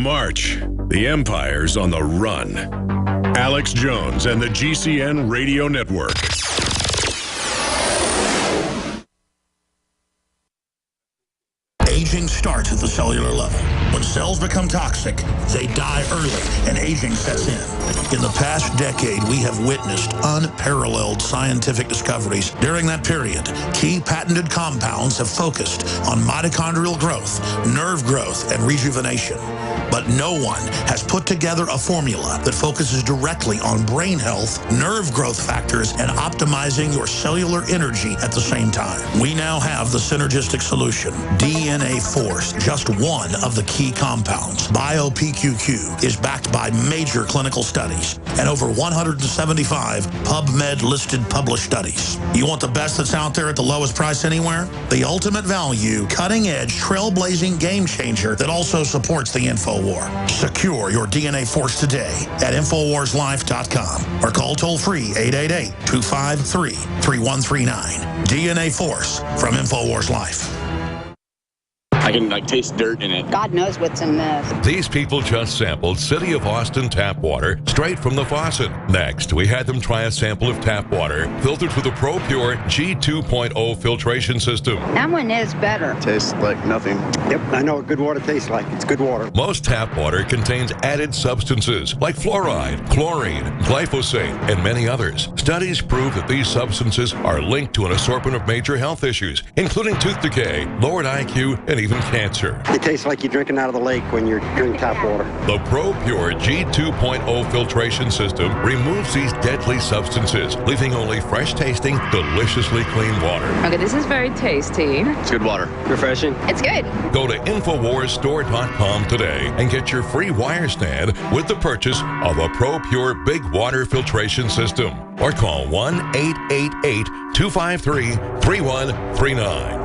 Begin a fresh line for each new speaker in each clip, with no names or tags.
March, the Empire's on the run. Alex Jones and the GCN Radio Network.
Aging starts at the cellular level. When cells become toxic, they die early and aging sets in. In the past decade, we have witnessed unparalleled scientific discoveries. During that period, key patented compounds have focused on mitochondrial growth, nerve growth, and rejuvenation. But no one has put together a formula that focuses directly on brain health, nerve growth factors, and optimizing your cellular energy at the same time. We now have the synergistic solution, DNA Force, just one of the key compounds. BioPQQ is backed by major clinical studies and over 175 PubMed-listed published studies. You want the best that's out there at the lowest price anywhere? The ultimate value, cutting-edge, trailblazing game changer that also supports the InfoWar. Secure your DNA Force today at InfoWarsLife.com or call toll-free 888-253-3139. DNA Force from InfoWars Life.
I can taste dirt in it.
God knows what's in this.
These people just sampled City of Austin tap water straight from the faucet. Next, we had them try a sample of tap water filtered through the ProPure G2.0 filtration system.
That one is better.
Tastes like nothing.
Yep, I know what good water tastes like. It's good water.
Most tap water contains added substances like fluoride, chlorine, glyphosate, and many others. Studies prove that these substances are linked to an assortment of major health issues, including tooth decay, lowered IQ, and even cancer.
It tastes like you're drinking out of the lake when you're drinking tap water.
The ProPure G2.0 filtration system removes these deadly substances, leaving only fresh-tasting, deliciously clean water.
Okay, this is very tasty.
It's good water.
Refreshing.
It's good.
Go to InfoWarsStore.com today and get your free wire stand with the purchase of a ProPure Big Water Filtration System. Or call 1-888-253-3139.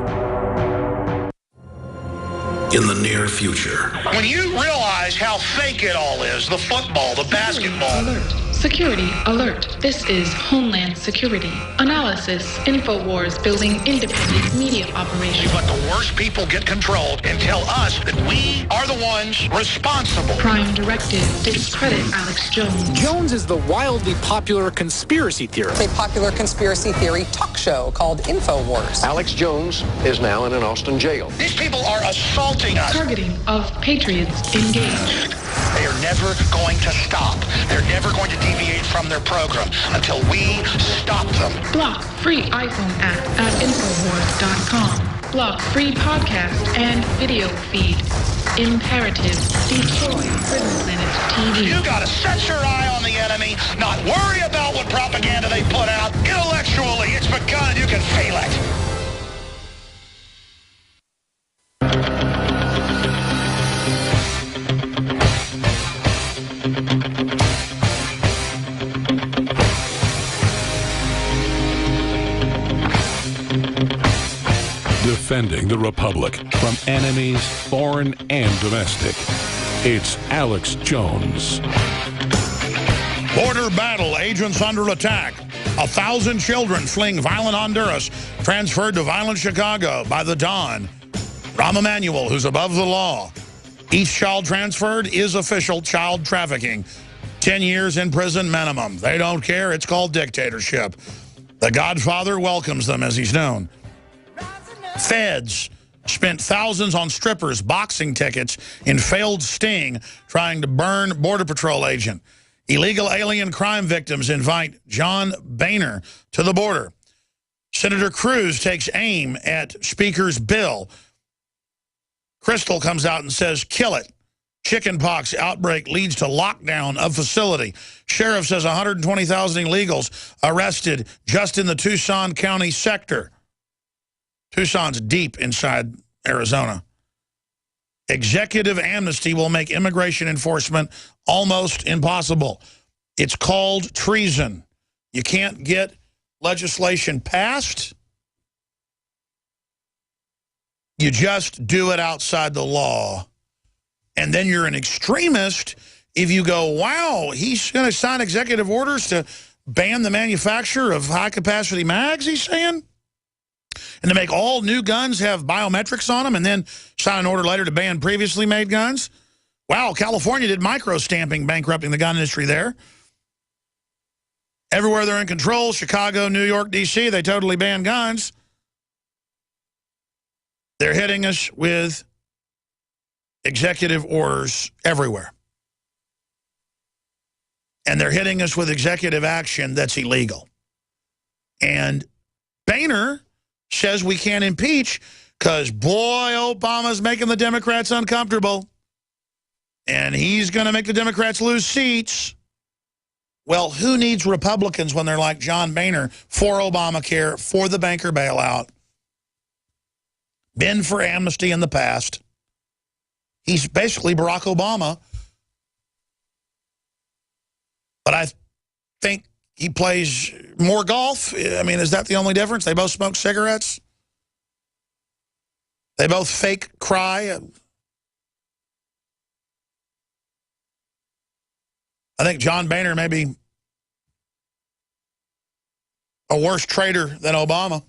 In the near future.
When you realize how fake it all is, the football, the basketball.
Alert. Security alert. This is Homeland Security. Analysis. InfoWars building independent media operations.
Let the worst people get control and tell us that we are the ones responsible.
Prime directive. Discredit Alex Jones.
Jones is the wildly popular conspiracy theorist.
A popular conspiracy theory talk show called InfoWars.
Alex Jones is now in an Austin jail.
These people are assaulting us.
Targeting of patriots engaged.
They are never going to stop. They're never going to deviate from their program until we stop them.
Block free iPhone app at Infowars.com. Block free podcast and video feed. Imperative. Destroy Prison Planet TV.
You gotta set your eye on the enemy, not worry about what propaganda they put out. Intellectually, it's begun and you can feel it.
Defending the Republic from enemies, foreign and domestic. It's Alex Jones.
Border battle, agents under attack. 1,000 children fleeing violent Honduras, transferred to violent Chicago by the Don. Rahm Emanuel, who's above the law. Each child transferred is official child trafficking. 10 years in prison minimum. They don't care. It's called dictatorship. The Godfather welcomes them, as he's known. Feds spent thousands on strippers, boxing tickets, in failed sting trying to burn Border Patrol agent. Illegal alien crime victims invite John Boehner to the border. Senator Cruz takes aim at Speaker's bill. Crystal comes out and says, kill it. Chickenpox outbreak leads to lockdown of facility. Sheriff says 120,000 illegals arrested just in the Tucson County sector. Tucson's deep inside Arizona. Executive amnesty will make immigration enforcement almost impossible. It's called treason. You can't get legislation passed. You just do it outside the law. And then you're an extremist if you go, wow, he's going to sign executive orders to ban the manufacture of high-capacity mags, he's saying? And to make all new guns have biometrics on them and then sign an order later to ban previously made guns? Wow, California did micro-stamping, bankrupting the gun industry there. Everywhere they're in control, Chicago, New York, D.C., they totally ban guns. They're hitting us with executive orders everywhere. And they're hitting us with executive action that's illegal. And Boehner says we can't impeach because, boy, Obama's making the Democrats uncomfortable. And he's going to make the Democrats lose seats. Well, who needs Republicans when they're like John Boehner for Obamacare, for the banker bailout, been for amnesty in the past? He's basically Barack Obama. But I think he plays more golf. I mean, is that the only difference? They both smoke cigarettes. They both fake cry. I think John Boehner may be a worse traitor than Obama.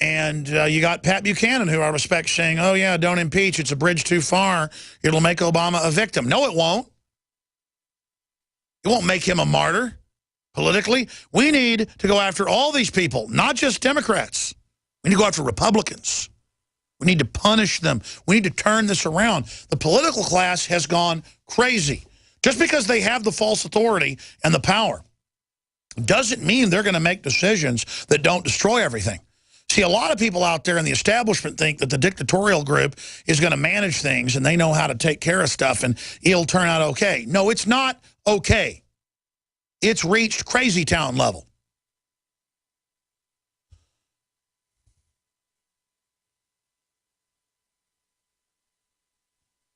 And you got Pat Buchanan, who I respect, saying, oh, yeah, don't impeach. It's a bridge too far. It'll make Obama a victim. No, it won't. It won't make him a martyr politically. We need to go after all these people, not just Democrats. We need to go after Republicans. We need to punish them. We need to turn this around. The political class has gone crazy. Just because they have the false authority and the power doesn't mean they're going to make decisions that don't destroy everything. See, a lot of people out there in the establishment think that the dictatorial group is going to manage things and they know how to take care of stuff and it'll turn out okay. No, it's not okay. It's reached crazy town level.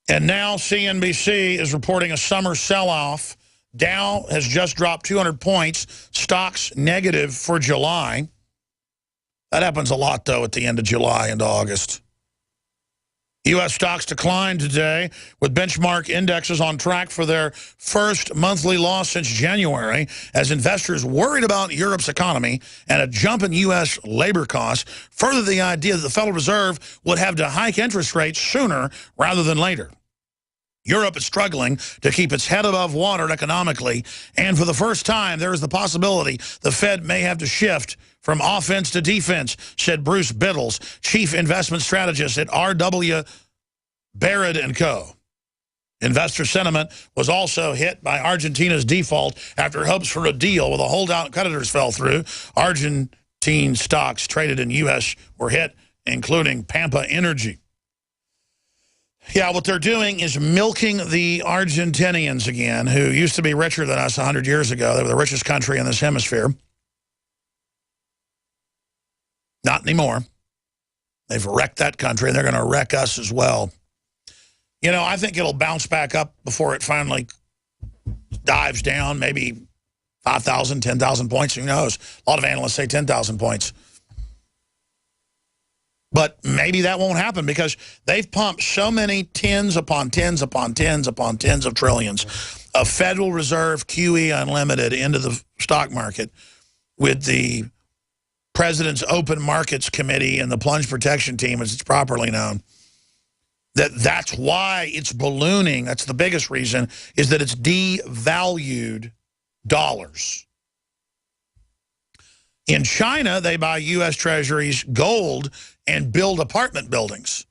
And now CNBC is reporting a summer sell-off. Dow has just dropped 200 points. Stocks negative for July. That happens a lot, though, at the end of July and August. U.S. stocks declined today, with benchmark indexes on track for their first monthly loss since January, as investors worried about Europe's economy and a jump in U.S. labor costs further the idea that the Federal Reserve would have to hike interest rates sooner rather than later. Europe is struggling to keep its head above water economically, and for the first time, there is the possibility the Fed may have to shift from offense to defense, said Bruce Biddles, chief investment strategist at R.W. Baird & Co. Investor sentiment was also hit by Argentina's default after hopes for a deal with the holdout creditors fell through. Argentine stocks traded in U.S. were hit, including Pampa Energy. Yeah, what they're doing is milking the Argentinians again, who used to be richer than us 100 years ago. They were the richest country in this hemisphere. Not anymore. They've wrecked that country, and they're going to wreck us as well. You know, I think it'll bounce back up before it finally dives down, maybe 5,000, 10,000 points. Who knows? A lot of analysts say 10,000 points. But maybe that won't happen because they've pumped so many tens upon tens upon tens upon tens of trillions of Federal Reserve QE Unlimited into the stock market with the President's Open Markets Committee and the Plunge Protection Team, as it's properly known. That's why it's ballooning. That's the biggest reason, is that it's devalued dollars. In China, they buy U.S. Treasuries gold and build apartment buildings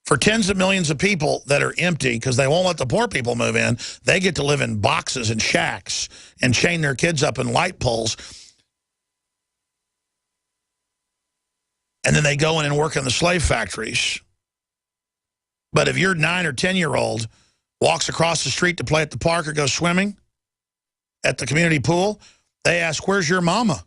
for tens of millions of people that are empty because they won't let the poor people move in. They get to live in boxes and shacks and chain their kids up in light poles. And then they go in and work in the slave factories. But if your 9 or 10-year-old walks across the street to play at the park or go swimming at the community pool, they ask, where's your mama?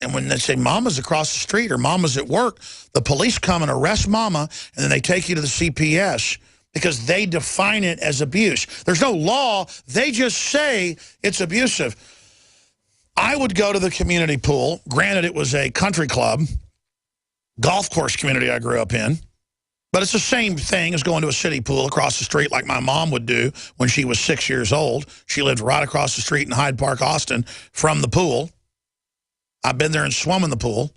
And when they say mama's across the street or mama's at work, the police come and arrest mama, and then they take you to the CPS because they define it as abuse. There's no law. They just say it's abusive. I would go to the community pool. Granted, it was a country club, golf course community I grew up in. But it's the same thing as going to a city pool across the street like my mom would do when she was 6 years old. She lived right across the street in Hyde Park, Austin, from the pool. I've been there and swum in the pool.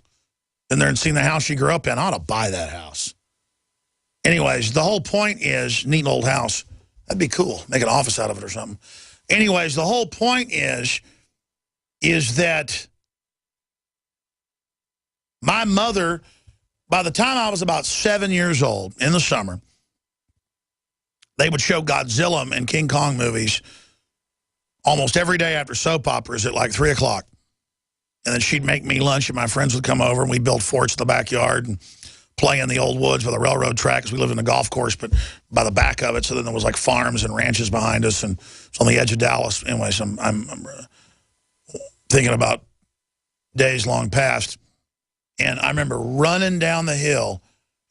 Been there and seen the house she grew up in. I ought to buy that house. Anyways, the whole point is, neat old house. That'd be cool. Make an office out of it or something. Anyways, the whole point is that my mother, by the time I was about 7 years old in the summer, they would show Godzilla and King Kong movies almost every day after soap operas at like 3 o'clock. And then she'd make me lunch and my friends would come over and we'd build forts in the backyard and play in the old woods by the railroad tracks. We lived in a golf course, but by the back of it. So then there was like farms and ranches behind us, and it's on the edge of Dallas. Anyways, I'm thinking about days long past. And I remember running down the hill,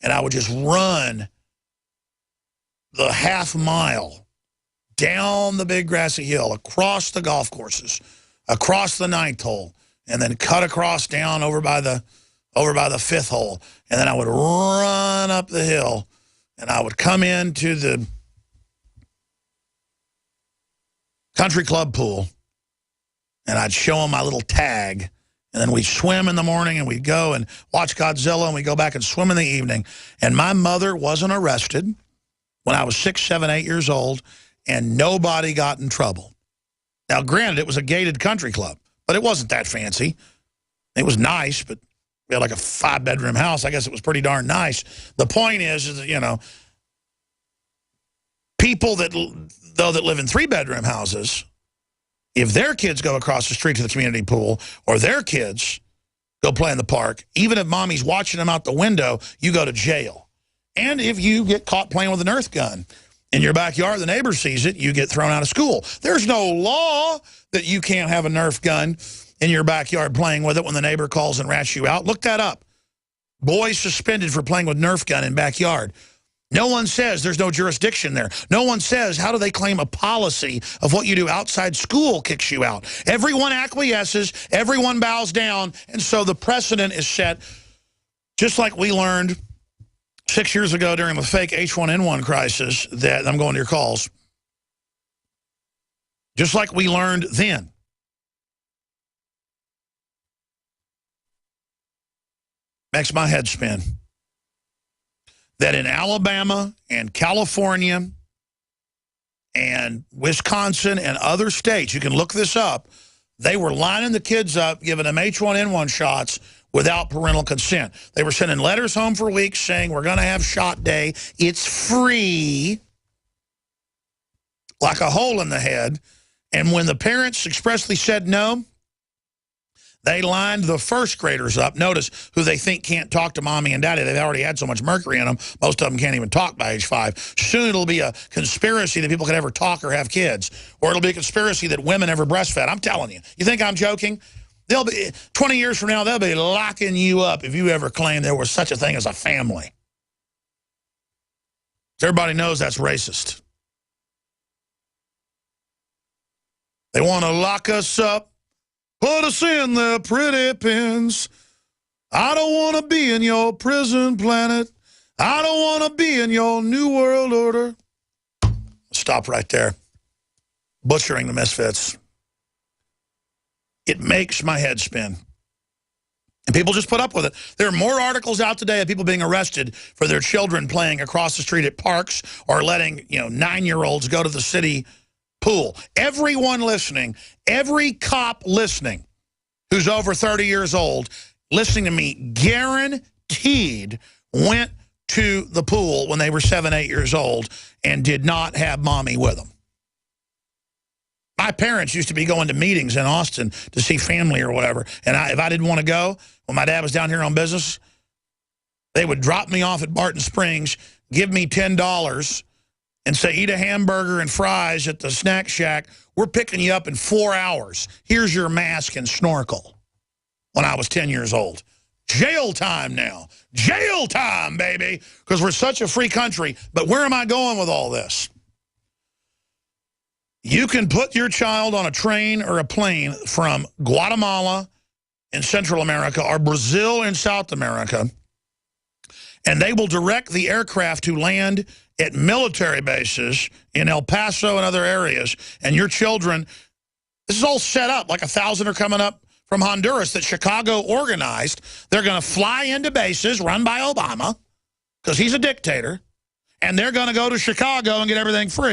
and I would just run the half mile down the big grassy hill, across the golf courses, across the 9th hole, and then cut across down over by the 5th hole. And then I would run up the hill, and I would come into the country club pool, and I'd show them my little tag. And then we'd swim in the morning, and we'd go and watch Godzilla, and we'd go back and swim in the evening. And my mother wasn't arrested when I was 6, 7, 8 years old, and nobody got in trouble. Now, granted, it was a gated country club, but it wasn't that fancy. It was nice, but we had like a 5-bedroom house. I guess it was pretty darn nice. The point is that, you know, people that live in 3-bedroom houses, if their kids go across the street to the community pool, or their kids go play in the park, even if mommy's watching them out the window, you go to jail. And if you get caught playing with a Nerf gun in your backyard, the neighbor sees it, you get thrown out of school. There's no law that you can't have a Nerf gun in your backyard playing with it when the neighbor calls and rats you out. Look that up. Boys suspended for playing with Nerf gun in backyard. No one says there's no jurisdiction there. No one says how do they claim a policy of what you do outside school kicks you out. Everyone acquiesces, everyone bows down, and so the precedent is set, just like we learned 6 years ago during the fake H1N1 crisis that, I'm going to your calls, just like we learned then. Makes my head spin. That in Alabama and California and Wisconsin and other states, you can look this up, they were lining the kids up, giving them H1N1 shots without parental consent. They were sending letters home for weeks saying, we're going to have shot day. It's free. Like a hole in the head. And when the parents expressly said no, they lined the first graders up. Notice who they think can't talk to mommy and daddy. They've already had so much mercury in them, most of them can't even talk by age 5. Soon it'll be a conspiracy that people can ever talk or have kids. Or it'll be a conspiracy that women ever breastfed. I'm telling you. You think I'm joking? They'll be 20 years from now, they'll be locking you up if you ever claim there was such a thing as a family. Everybody knows that's racist. They want to lock us up. Put us in the pretty pens. I don't want to be in your prison planet. I don't want to be in your new world order. Stop right there. Butchering the misfits. It makes my head spin. And people just put up with it. There are more articles out today of people being arrested for their children playing across the street at parks or letting, 9-year-olds go to the city pool. Everyone listening, every cop listening who's over 30 years old, listening to me, guaranteed went to the pool when they were 7, 8 years old and did not have mommy with them. My parents used to be going to meetings in Austin to see family or whatever, and if I didn't want to go, when my dad was down here on business, they would drop me off at Barton Springs, give me $10, and say, eat a hamburger and fries at the snack shack. We're picking you up in 4 hours. Here's your mask and snorkel. When I was 10 years old. Jail time now. Jail time, baby. Because we're such a free country. But where am I going with all this? You can put your child on a train or a plane from Guatemala in Central America or Brazil in South America, and they will direct the aircraft to land at military bases in El Paso and other areas, and your children, this is all set up, like 1,000 are coming up from Honduras that Chicago organized. They're going to fly into bases run by Obama, because he's a dictator, and they're going to go to Chicago and get everything free.